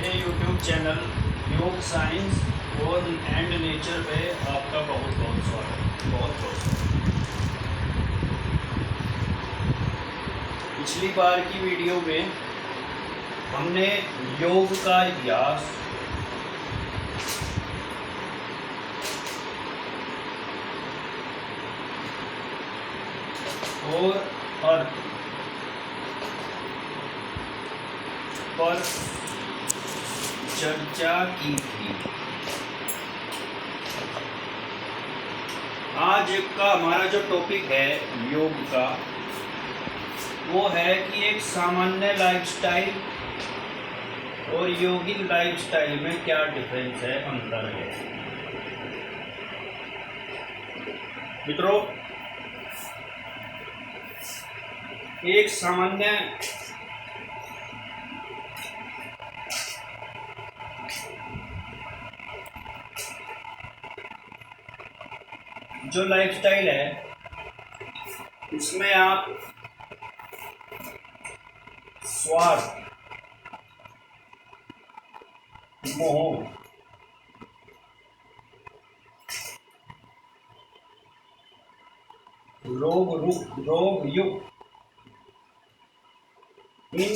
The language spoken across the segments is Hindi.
मेरे YouTube चैनल योग साइंस और एंड नेचर पे आपका बहुत बहुत स्वागत, बहुत बहुत। पिछली बार की वीडियो में हमने योग का इतिहास, और अर्थ पर चर्चा की थी। आज का हमारा जो टॉपिक है योग का, वो है कि एक सामान्य लाइफस्टाइल और योगिक लाइफस्टाइल में क्या डिफरेंस है, अंतर है। मित्रों, एक सामान्य जो लाइफस्टाइल है, इसमें आप स्वार्थ, मोह, रोग युक्त इन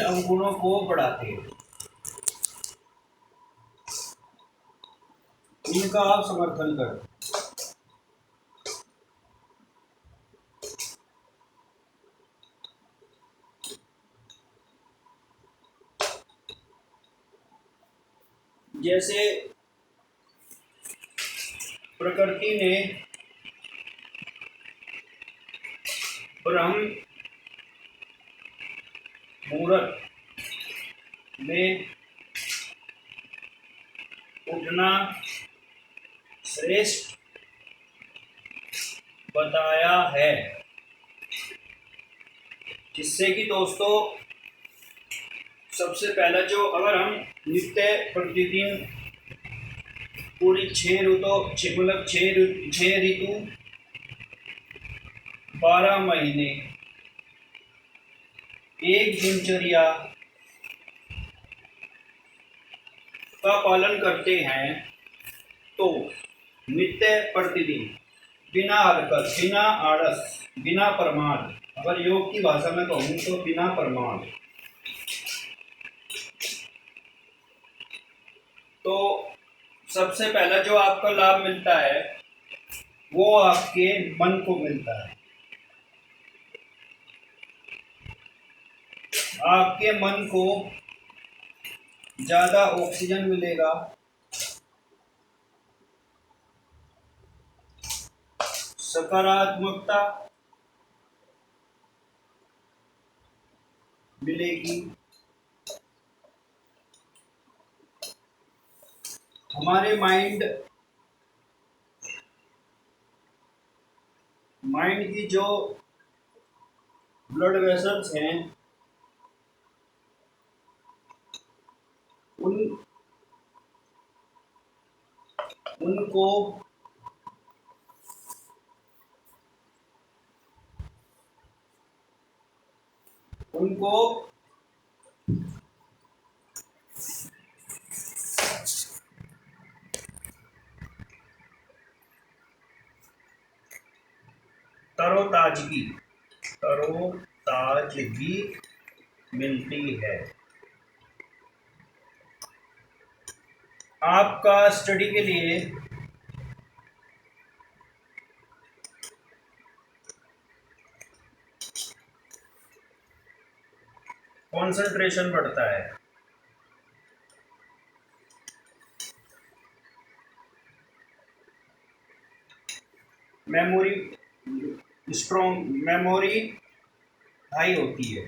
अवगुणों को बढ़ाते हैं। इनका आप समर्थन करें। जैसे प्रकृति ने ब्रह्म मुहूर्त में उठना श्रेष्ठ बताया है, जिससे कि दोस्तों सबसे पहला जो, अगर हम नित्य प्रतिदिन पूरी 6 ऋतु 12 महीने एक दिनचर्या का पालन करते हैं, तो नित्य प्रतिदिन बिना हरकत, बिना आलस, बिना प्रमाद, अगर योग की भाषा में कहूँ तो बिना प्रमाद, तो सबसे पहला जो आपका लाभ मिलता है वो आपके मन को मिलता है। आपके मन को ज़्यादा ऑक्सीजन मिलेगा, सकारात्मकता मिलेगी, हमारे माइंड की जो ब्लड वेसल्स हैं उनको तरोताजगी मिलती है। आपका स्टडी के लिए कंसंट्रेशन बढ़ता है, मेमोरी हाई होती है,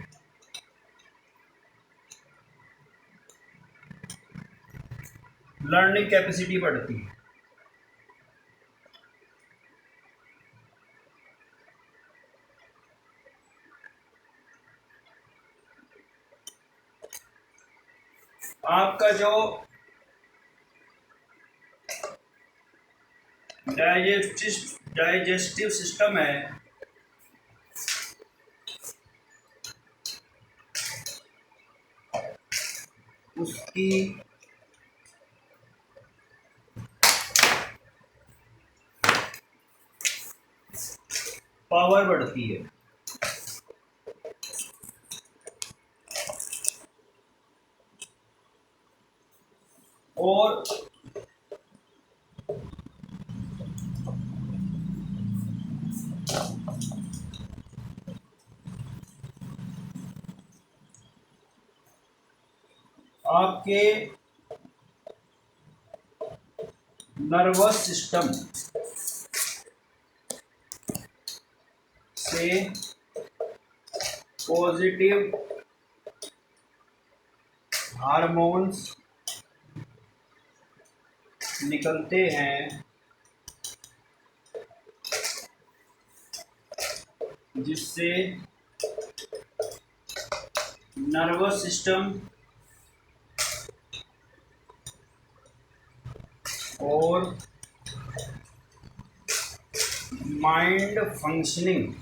लर्निंग कैपेसिटी बढ़ती है। आपका जो डाइजेस्टिव सिस्टम है उसकी पावर बढ़ती है। और आपके नर्वस सिस्टम से पॉजिटिव हार्मोन्स निकलते हैं, जिससे नर्वस सिस्टम और माइंड फंक्शनिंग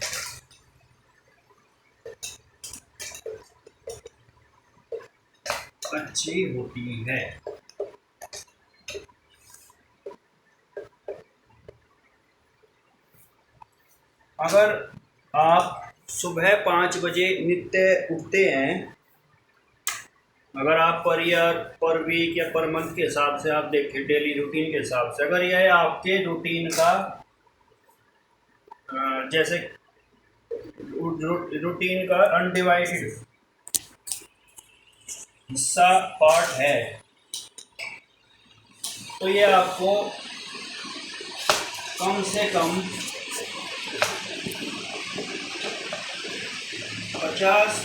अच्छी होती है। अगर आप सुबह 5 बजे नित्य उठते हैं, अगर आप पर ईयर, पर वीक या पर मंथ के हिसाब से आप देखें, डेली रूटीन के हिसाब से, अगर यह आपके रूटीन का जैसे रूटीन का अनडिवाइडेड हिस्सा, पार्ट है, तो ये आपको कम से कम 50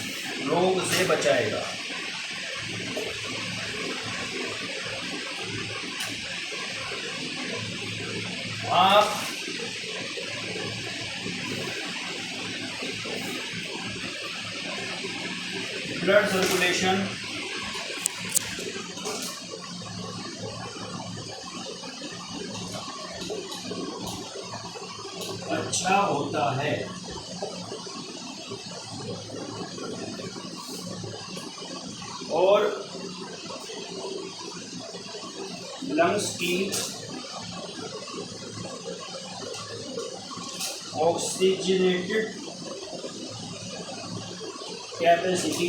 रोग से बचाएगा। आप ब्लड सर्कुलेशन अच्छा होता है और लंग्स की ऑक्सीजनेटेड कैपेसिटी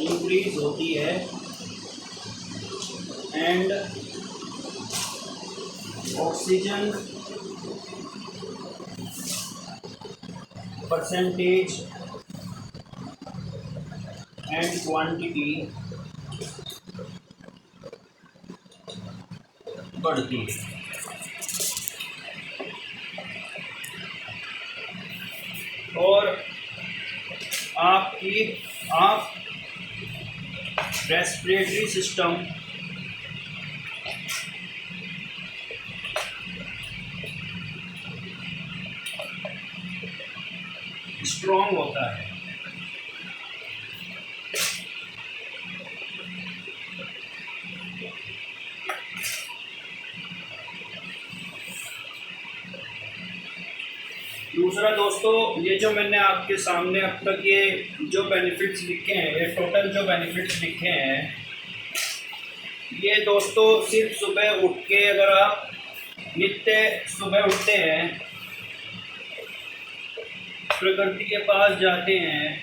इंक्रीज होती है and oxygen percentage and quantity बढ़ती है। और आप रेस्पिरेटरी सिस्टम स्ट्रॉन्ग होता है। दूसरा दोस्तों, ये जो मैंने आपके सामने अब तक ये जो बेनिफिट्स लिखे हैं, ये टोटल जो बेनिफिट्स लिखे हैं, ये दोस्तों सिर्फ सुबह उठ के, अगर आप नित्य सुबह उठते हैं, प्रकृति के पास जाते हैं,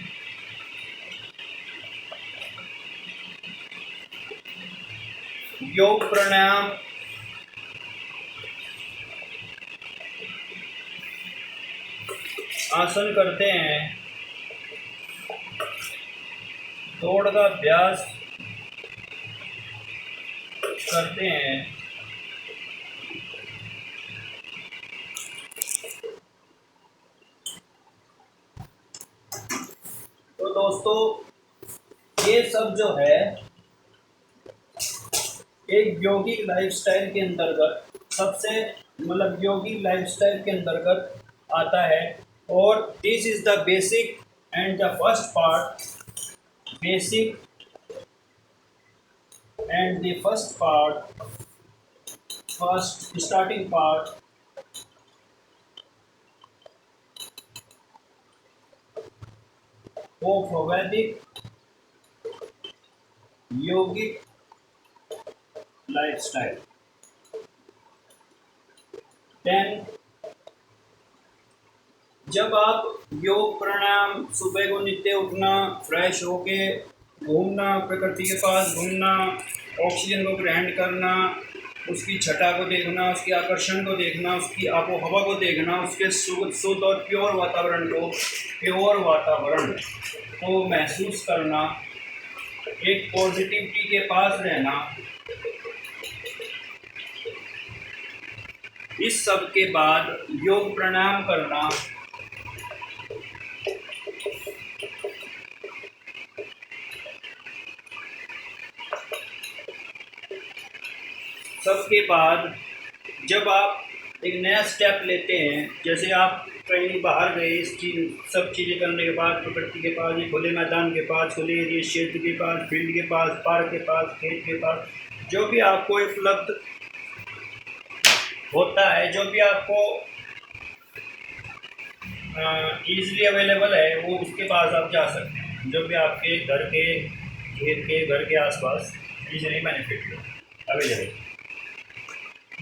योग प्राणायाम आसन करते हैं, दौड़ का अभ्यास करते हैं, तो दोस्तों ये सब जो है एक योगी लाइफस्टाइल के अंतर्गत, सबसे मतलब योगी लाइफस्टाइल के अंतर्गत आता है। और this is the basic and the first part, basic and the first part, first starting part of Vedic yogic lifestyle. 10, जब आप योग प्राणायाम, सुबह को नित्य उठना, फ्रेश होके घूमना, प्रकृति के पास घूमना, ऑक्सीजन को ग्रहण करना, उसकी छटा को देखना, उसके आकर्षण को देखना, उसकी आबो हवा को देखना, उसके शुद्ध और प्योर वातावरण को महसूस करना, एक पॉजिटिविटी के पास रहना, इस सब के बाद योग प्राणायाम करना, सबके बाद जब आप एक नया स्टेप लेते हैं, जैसे आप कहीं बाहर गए, सब चीज़ें करने के बाद प्रकृति के पास, ये खुले मैदान के पास, खुले एरिया क्षेत्र के पास, फील्ड के पास, पार्क के पास, खेत के पास, जो भी आपको उपलब्ध होता है, जो भी आपको ईजिली अवेलेबल है, वो उसके पास आप जा सकते हैं, जो भी आपके घर के, खेत के, घर के आसपास ईजिली बेनिफिट अवेलेबल।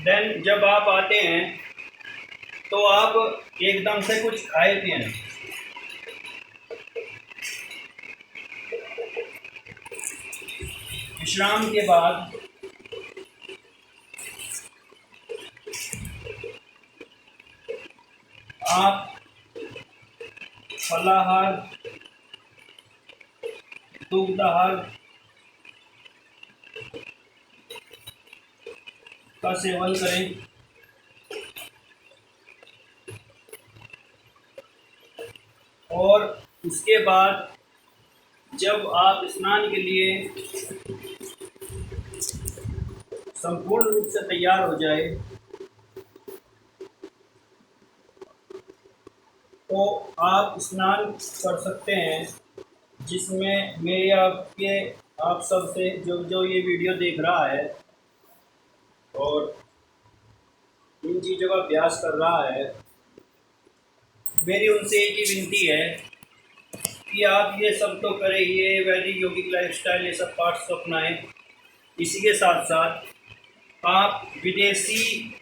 देन जब आप आते हैं तो आप एकदम से कुछ खाए पिए नहीं, विश्राम के बाद आप फलाहार, दुग्धाहार का सेवन करें, और उसके बाद जब आप स्नान के लिए संपूर्ण रूप से तैयार हो जाए तो आप स्नान कर सकते हैं, जिसमें मेरे आप सब से जो ये वीडियो देख रहा है और इन चीज़ों का अभ्यास कर रहा है, मेरी उनसे एक ही विनती है कि आप ये सब तो करें, ये वैदिक योगिक लाइफस्टाइल, ये सब पार्ट्स को अपनाएं। इसी के साथ साथ आप विदेशी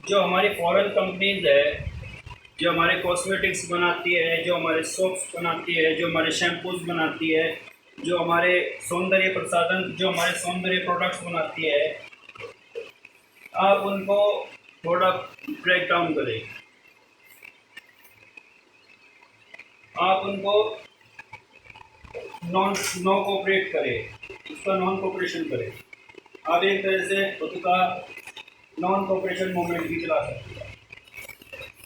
जो हमारी फॉरेन कंपनीज है, जो हमारे कॉस्मेटिक्स बनाती है, जो हमारे सोप्स बनाती है, जो हमारे शैम्पूज बनाती है, जो हमारे सौंदर्य प्रसाधन, जो हमारे सौंदर्य प्रोडक्ट्स बनाती है, आप उनको थोड़ा ब्रेक डाउन करें, आप उनको नो कोऑपरेट करें, उसका नॉन कोऑपरेशन करें। आप एक तरह से खुद का नॉन कोऑपरेशन मूवमेंट भी चला सकते हैं,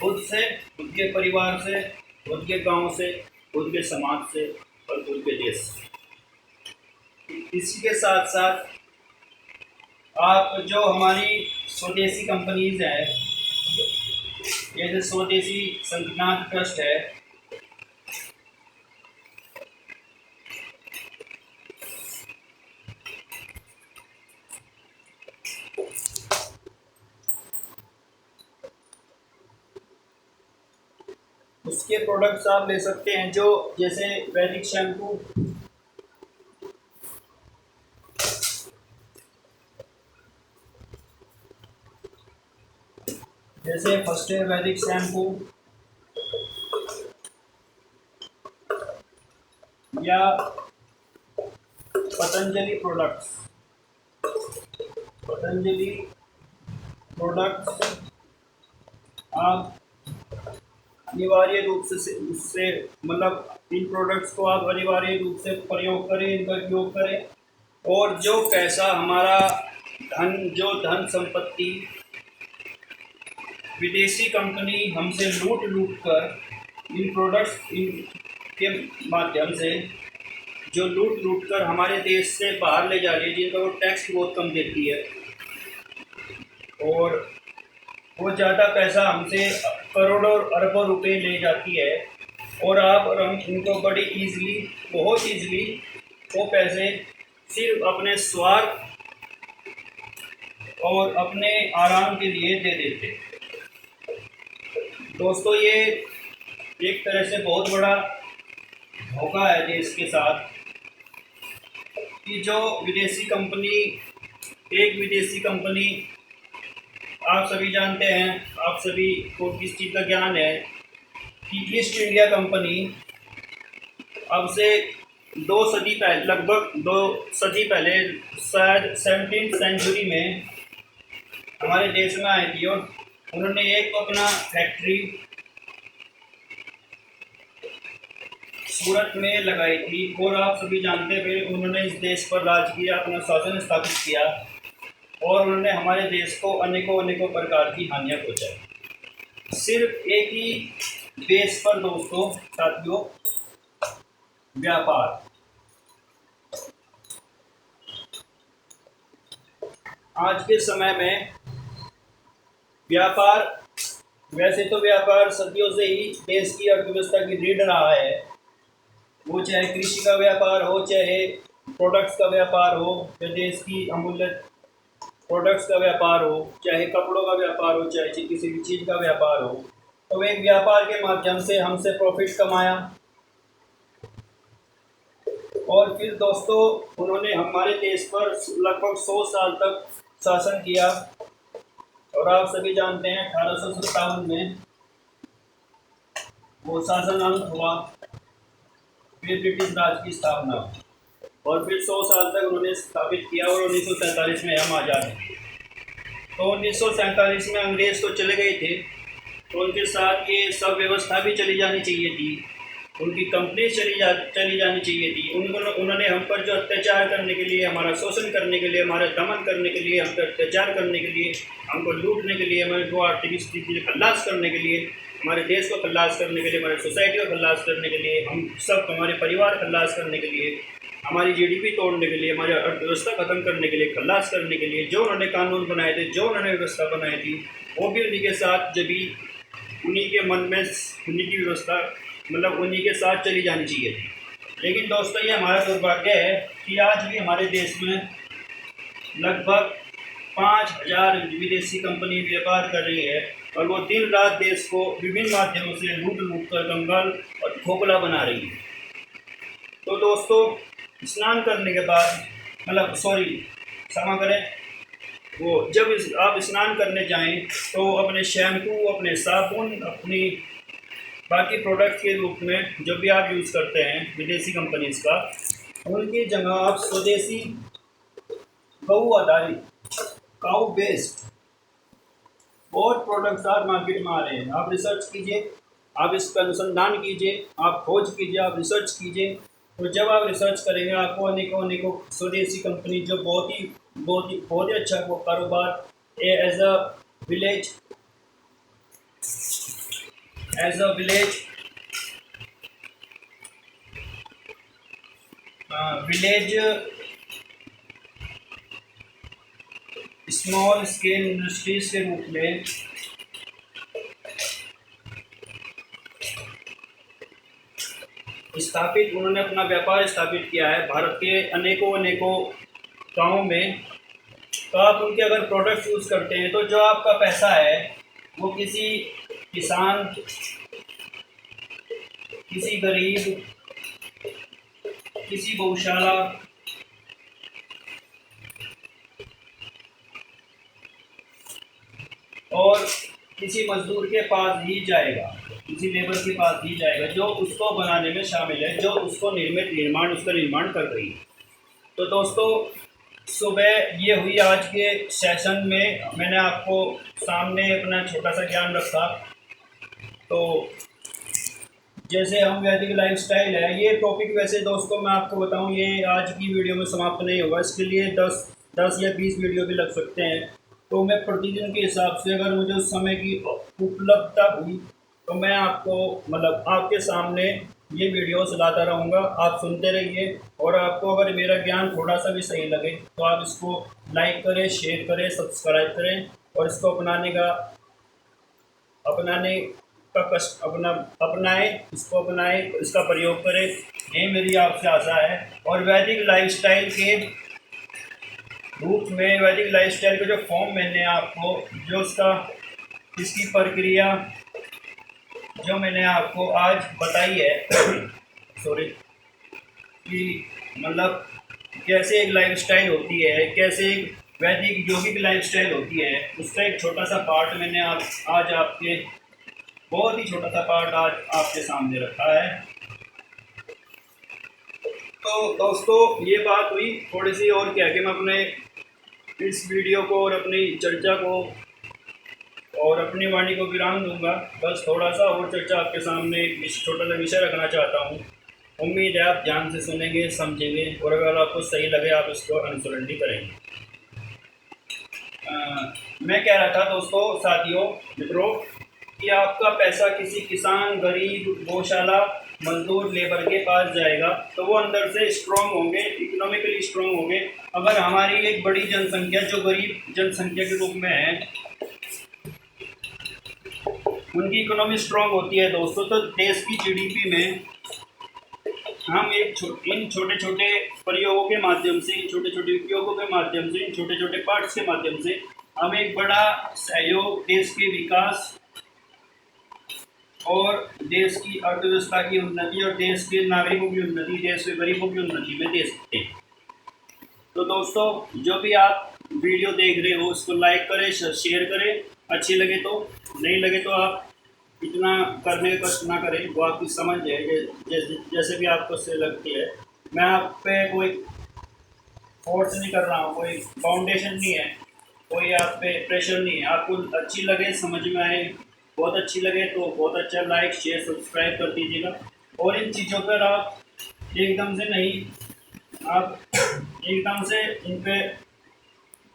खुद से, खुद के परिवार से, खुद के गांव से, खुद के समाज से और खुद के देश से। इसी के साथ साथ आप जो हमारी स्वदेशी कंपनीज हैं, जैसे स्वदेशी संगठनाथ ट्रस्ट है, उसके प्रोडक्ट्स आप ले सकते हैं, जो जैसे वैदिक शैम्पू, जैसे फर्स्ट है वैदिक शैम्पू, या पतंजलि प्रोडक्ट्स, पतंजलि प्रोडक्ट्स आप अनिवार्य रूप से उससे, मतलब इन प्रोडक्ट्स को आप अनिवार्य रूप से प्रयोग करें, इनका उपयोग करें, और जो पैसा हमारा धन संपत्ति विदेशी कंपनी हमसे लूट कर इन प्रोडक्ट्स के माध्यम से जो लूट कर हमारे देश से बाहर ले जा रही है, जिनका वो टैक्स बहुत कम देती है, और वो ज़्यादा पैसा हमसे करोड़ों और अरबों रुपए ले जाती है, और हम इनको बड़ी ईजिली, बहुत ईजिली वो पैसे सिर्फ अपने स्वार्थ और अपने आराम के लिए दे देते। दोस्तों, ये एक तरह से बहुत बड़ा धोखा है देश के साथ, कि जो विदेशी कंपनी, एक विदेशी कंपनी, आप सभी जानते हैं, आप सभी को किस चीज़ का ज्ञान है कि ईस्ट इंडिया कंपनी अब से 2 सदी पहले, लगभग 2 सदी पहले, शायद 17th सेंचुरी में हमारे देश में आई थी और उन्होंने एक अपना फैक्ट्री सूरत में लगाई थी। और आप सभी जानते हैं उन्होंने इस देश पर राज किया, अपना शासन स्थापित किया और उन्होंने हमारे देश को अनेकों अनेकों प्रकार की हानियां पहुंचाई, सिर्फ एक ही बेस पर दोस्तों, साथियों, व्यापार। आज के समय में व्यापार, वैसे तो व्यापार सदियों से ही देश की अर्थव्यवस्था की रीढ़ रहा है। वो चाहे कृषि का व्यापार हो, चाहे प्रोडक्ट्स का व्यापार हो, या देश की अमूल्य प्रोडक्ट्स का व्यापार हो, चाहे कपड़ों का व्यापार हो, चाहे किसी भी चीज़ का व्यापार हो। तो एक व्यापार के माध्यम से हमसे प्रॉफिट कमाया और फिर दोस्तों उन्होंने हमारे देश पर लगभग 100 साल तक शासन किया। और आप सभी जानते हैं 1857 में वो शासन अंत हुआ, फिर ब्रिटिश राज की स्थापना और फिर 100 साल तक उन्होंने स्थापित किया और 1947 में हम आज़ाद हैं। तो 1947 में अंग्रेज़ तो चले गए थे, तो उनके साथ ये सब व्यवस्था भी चली जानी चाहिए थी, उनकी कंपनी चली जानी चाहिए थी। उन्होंने हम पर जो अत्याचार करने के लिए, हमारा शोषण करने के लिए, हमारा दमन करने के लिए, हम पर अत्याचार करने के लिए, हमको लूटने के लिए, हमारे को आर्थिक स्थिति खल्लास करने के लिए, हमारे देश को खल्लास करने के लिए, हमारे सोसाइटी को खल्लास करने के लिए, हम सब हमारे परिवार खल्लास करने के लिए, हमारी जीडीपी तोड़ने के लिए, हमारी अर्थव्यवस्था खत्म करने के लिए, खल्लास करने के लिए जो उन्होंने कानून बनाए थे, जो उन्होंने व्यवस्था बनाई थी, वो भी उन्हीं के साथ, जब भी उन्हीं के मन में उन्हीं की व्यवस्था, मतलब उन्हीं के साथ चली जानी चाहिए थी। लेकिन दोस्तों ये हमारा दुर्भाग्य है कि आज भी हमारे देश में लगभग 5000 विदेशी कंपनी व्यापार कर रही है और वो दिन रात देश को विभिन्न माध्यमों से लूट कर कंगाल और खोखला बना रही है। तो दोस्तों स्नान करने के बाद, मतलब क्षमा करें, वो जब आप स्नान करने जाएं तो अपने शैम्पू, अपने साबुन, अपनी बाकी प्रोडक्ट के रूप में जो भी आप यूज़ करते हैं विदेशी कंपनीज का, उनकी जगह आप स्वदेशी गऊ आधारित, काउ बेस्ड और प्रोडक्ट्स आप मार्केट में आ रहे हैं। आप रिसर्च कीजिए, आप इसका अनुसंधान कीजिए, आप खोज कीजिए, आप रिसर्च कीजिए। तो जब आप रिसर्च करेंगे आपको अनेकों अनेकों स्वदेशी कंपनी जो बहुत ही अच्छा वो कारोबार as a village small scale industries के रूप में स्थापित, उन्होंने अपना व्यापार स्थापित किया है भारत के अनेकों अनेकों गाँव में। तो आप उनके अगर प्रोडक्ट्स यूज़ करते हैं तो जो आपका पैसा है वो किसी किसान, किसी गरीब, किसी गौशाला और किसी मजदूर के पास ही जाएगा, किसी लेबर के पास ही जाएगा जो उसको बनाने में शामिल है, जो उसको उसका निर्माण कर रही है। तो दोस्तों सुबह ये हुई आज के सेशन में, मैंने आपको सामने अपना छोटा सा ज्ञान रखा। तो जैसे हम वैदिक लाइफस्टाइल है, ये टॉपिक वैसे दोस्तों मैं आपको बताऊं ये आज की वीडियो में समाप्त नहीं होगा, इसके लिए 10 या 20 वीडियो भी लग सकते हैं। तो मैं प्रतिदिन के हिसाब से अगर मुझे उस समय की उपलब्धता हुई तो मैं आपको, मतलब आपके सामने ये वीडियोस लाता रहूँगा, आप सुनते रहिए। और आपको अगर मेरा ज्ञान थोड़ा सा भी सही लगे तो आप इसको लाइक करें, शेयर करें, सब्सक्राइब करें और इसको अपनाने का कष्ट अपनाएं, इसको अपनाएं, इसका प्रयोग करें, ये मेरी आपसे आशा है। और वैदिक लाइफस्टाइल के रूप में, वैदिक लाइफस्टाइल का जो फॉर्म मैंने आपको, जो इसकी प्रक्रिया जो मैंने आपको आज बताई है कि मतलब कैसे एक लाइफस्टाइल होती है, कैसे एक वैदिक योगिक लाइफस्टाइल होती है, उसका एक छोटा सा पार्ट मैंने आज आपके बहुत ही छोटा सा पार्ट आज आपके सामने रखा है। तो दोस्तों ये बात हुई थोड़ी सी, और क्या कि मैं अपने इस वीडियो को और अपनी चर्चा को और अपनी वाणी को विराम दूंगा। बस थोड़ा सा और चर्चा आपके सामने छोटा सा विषय रखना चाहता हूँ। उम्मीद है आप ध्यान से सुनेंगे, समझेंगे, और अगर आपको सही लगे आप इसको अनुसरण भी करेंगे। मैं कह रहा था दोस्तों, साथियों, मित्रों, कि आपका पैसा किसी किसान, गरीब, गौशाला, मजदूर, लेबर के पास जाएगा तो वो अंदर से स्ट्रांग होंगे, इकोनॉमिकली स्ट्रांग होंगे। अगर हमारी एक बड़ी जनसंख्या जो गरीब जनसंख्या के रूप में है, उनकी इकोनॉमी स्ट्रांग होती है दोस्तों, तो देश की जीडीपी में हम इन छोटे छोटे प्रयोगों के माध्यम से, इन छोटे छोटे उपयोगों के माध्यम से, इन छोटे छोटे पार्ट्स के माध्यम से हम एक बड़ा सहयोग देश के विकास और देश की अर्थव्यवस्था की उन्नति और देश के नागरिकों की उन्नति, देश के गरीबों की उन्नति में दे सकते हैं। तो दोस्तों, जो भी आप वीडियो देख रहे हो उसको लाइक करें, शेयर करें, अच्छी लगे तो, नहीं लगे तो आप इतना करने का कष्ट ना करें, वो आपकी समझ है, जैसे भी आपको सही लगती है। मैं आप पे कोई फोर्स नहीं कर रहा हूँ, कोई फाउंडेशन नहीं है, कोई आप पे प्रेशर नहीं है। आपको अच्छी लगे, समझ में आए, बहुत अच्छी लगे तो बहुत अच्छा, लाइक शेयर सब्सक्राइब कर दीजिएगा। और इन चीज़ों पर आप एकदम से नहीं, आप एकदम से इन पे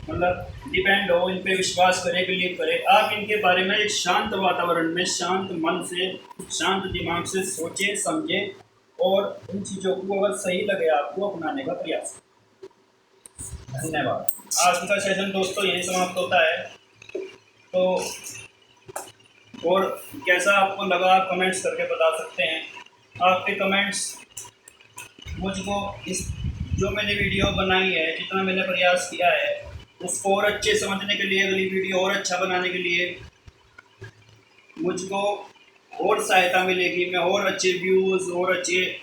मतलब डिपेंड हो, इन पे विश्वास करें, बिलीव करें। आप इनके बारे में एक शांत वातावरण में, शांत मन से, शांत दिमाग से सोचें, समझें, और इन चीज़ों को अगर सही लगे आपको अपनाने का प्रयास करें। धन्यवाद। आज का सेशन दोस्तों यही समाप्त होता है। तो और कैसा आपको लगा आप कमेंट्स करके बता सकते हैं। आपके कमेंट्स मुझको इस जो मैंने वीडियो बनाई है, जितना मैंने प्रयास किया है, उसको और अच्छे समझने के लिए, अगली वीडियो और अच्छा बनाने के लिए मुझको और सहायता मिलेगी। मैं और अच्छे व्यूज़ और अच्छे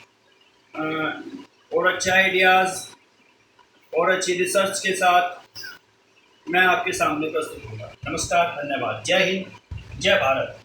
आइडियाज़ और अच्छी रिसर्च के साथ मैं आपके सामने प्रस्तुत होगा। नमस्कार, धन्यवाद, जय हिंद, जय भारत।